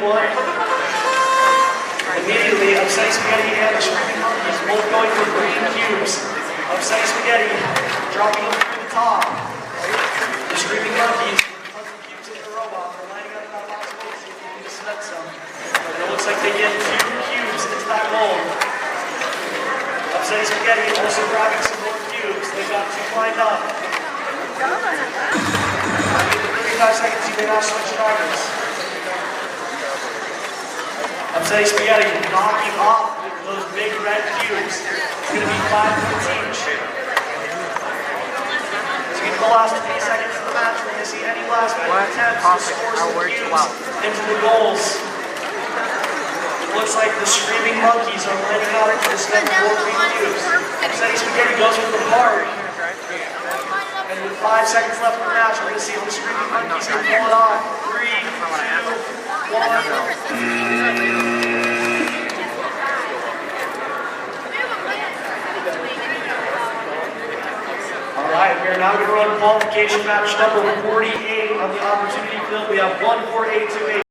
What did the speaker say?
one. Immediately, Upsetting Spaghetti and the Screaming Monkeys both going for green cubes. Upsetting Spaghetti dropping them through the top. The Screaming Monkeys punching cubes into the robot. They're lining up in that last hole to see if they can dispense some. But it looks like they get 2 cubes into that mold. Upsetting Spaghetti also grabbing some more cubes. They've got 2 lined up. 35 seconds, you may now switch drivers. Upsetting Spaghetti knocking off those big red cubes. It's going to be 5 points each. So in the last 20 seconds of the match, we're going to see any last minute attempts to score some cubes into the goals. It looks like the Screaming Monkeys are lining out to dispense 4 green cubes. Upsetting Spaghetti goes with the park. And with 5 seconds left in the match, we're going to see if the Screaming Monkeys can pull it off. 3, 2, 1. Alright, we are now going to run qualification match number 48 on the opportunity field. We have 1 4 8 2 8.